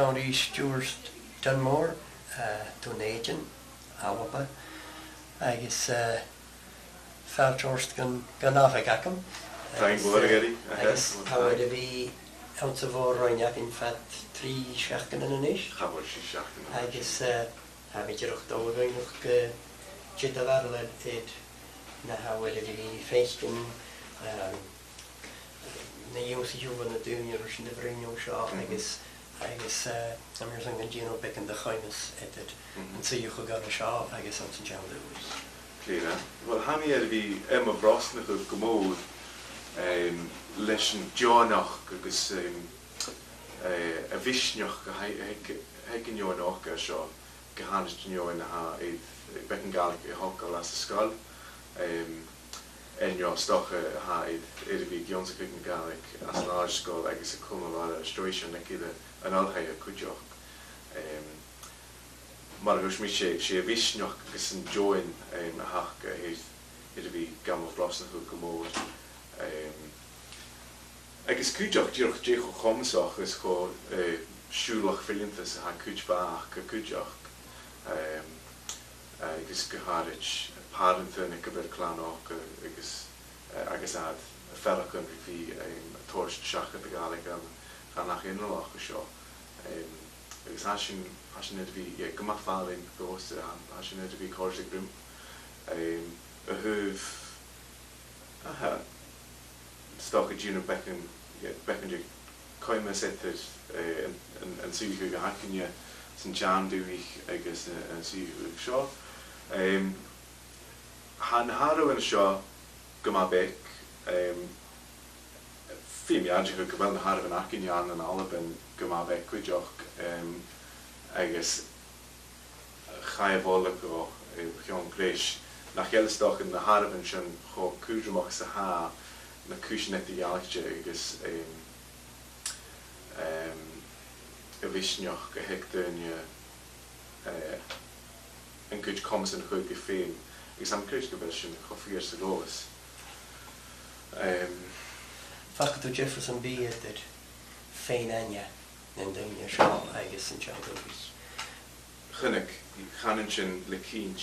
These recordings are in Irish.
County Stiùbhart Dunmore, Dunedin, Albainn, agus feadhainn gan agallamh. Thank you, agus hawyd fi out of o'r roi'n yn ffad 3 siachgan yn ynys. Chafod si siachgan. Agus a fi dyrwch dod o'n o'ch gyda farled yd na hawyd fi ffeisgyn na yw'n sy'n jwfod na dyn yw'n sy'n dyfrin o'n sio agus am yw'n sy'n gyn o bec yn dychwynus edrych yn sy'n yw'ch o gan y sio agus am sy'n jawn dywys. Clera. Wel, hami fi o brosnach o gymwyd leis an dèanadh agus a bhisneach go hag an dèanadh seo go hánas dèanadh na bec an Gaelic i Togail as a scoil. Enyo stocha ha a bhí gionsachaidh an Gaelic as an áir scoil agus a cumá a stréisiún na cíide an alchaidh a cuideachd. Mar agus mi sé a bhisneach agus an djóin a hacha a bhí gamall brosnach o gymwyd. Agus cuideachd díoch décho chomsach is go siúlach filiantas a cuidbach go cuideachd. Agus go háirit párinta na go bur clánach agus ad ferach an bhí toirst seachad a Gaelic gan nach inolach go seo. Agus hasin bhí gomafáilin gosta hasin bhí cóirsigh grim a thuh stocha dúna becin coime setar an suidheachadh go hacinne san tean dúich agus an suidheachadh seo. Tá na haróin seo go má bec fi méidir go bhfuil na haróin hacinne an Albainn go má bec cuideachd agus chaibhóla go cheann gréis nach eilistach na haróin sin cho cúdramach sa há na cúisneachta Gaelicte agus a bhisneach go heicdóine an cuid commas an chuid go féin agus am cúis go bhfuil sin chofiar sa glóas. Facad o Jefferson bí idir feadhainn na daine seo agus an teangadh. Chynnig, chanan sin le cínt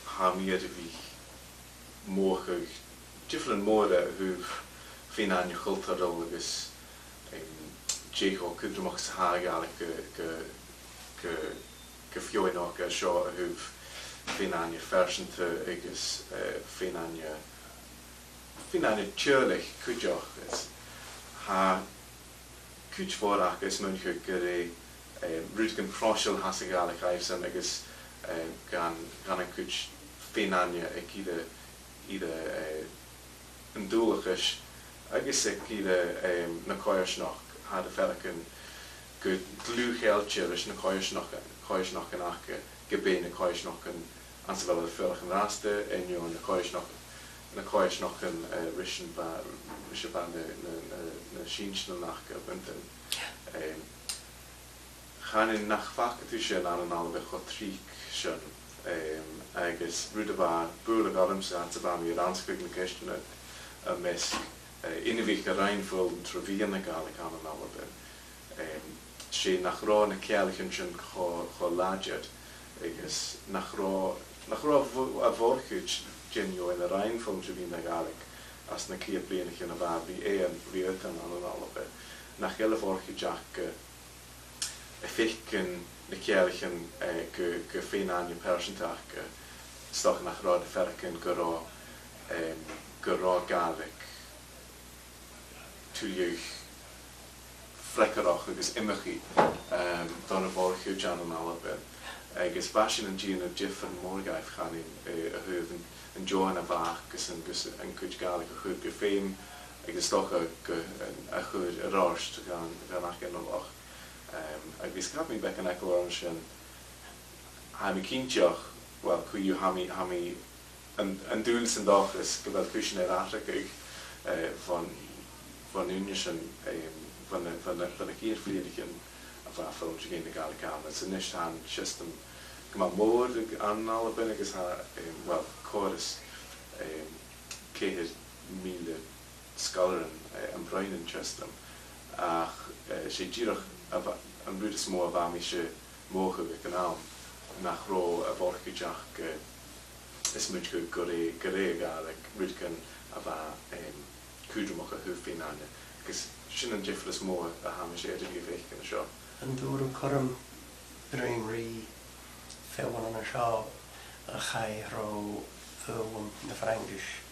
ha miad a bhí móchaigh different móra who've feadhainn chultúral agus décho cúdramach sa há Gaelic go feadhainach seo a who've feadhainn fersanta agus feadhainn tíorlaigh cuideach ha cuidhmórach is muinche gur rúd gan próisiúil has a Gaelic aibhsan agus gan an cuid feadhainn ag iad an dúlachas agus ide na cóirsnach had a felachan go glúchéilte leis na cóirsnach an acha go bé na cóirsnach an sa bhfuil a felach an rasta inniu na cóirsnach an risin ba na sínsna nach go buntan. Chanin nach facatú sin an Albainn chu tríc sin agus rúd a búla agallamh sa bhí rannsachaidh na ceistena a mesk inivich a reinfol an trovien na Gaelic an Albainn. Sé nach rá na cealichan sin cho láidead agus nach rá a bhórchuid genio in a reinfol trovien na Gaelic as na clia blianach in a bhar bhí an bhíotan an Albainn. Nach eile bhórchuid Jack a ficin na cealichan go feadhainn persintach stoch nach rá a fercin go rá Gaelic túliúch flecharach agus imimechaí don a bhórchuid an Albainn. Agus baisin an díana a diffan mórgaibh chanin a thuh an Joan a bhach agus an cuid Gaelic a chud go féin agus stoch a chud a ráist gan nach inolach. Agus cap mí bec an eicil sin haimi cínteach well chuú haimi an dúil san dáchas go bhfuil cúisin ar átraigh van unie sin van a cíirfliadicin a bhfuil gé na Gaelic an san níos an system go má mór an Albainn agus well choras 100,000 scolaran an brein system ach sé ddíreach a an bhúd is mó a bham se mócha go canál nach ró a bhorcateach is muid go ré Gaelic rudcan a bheit cúdramach a thuúfin aine, agus sin an difras mó a haimi sé idir go bhéicin seo. An dúr an chum brain rí feadhainn an seo a chaidh thro na Frankis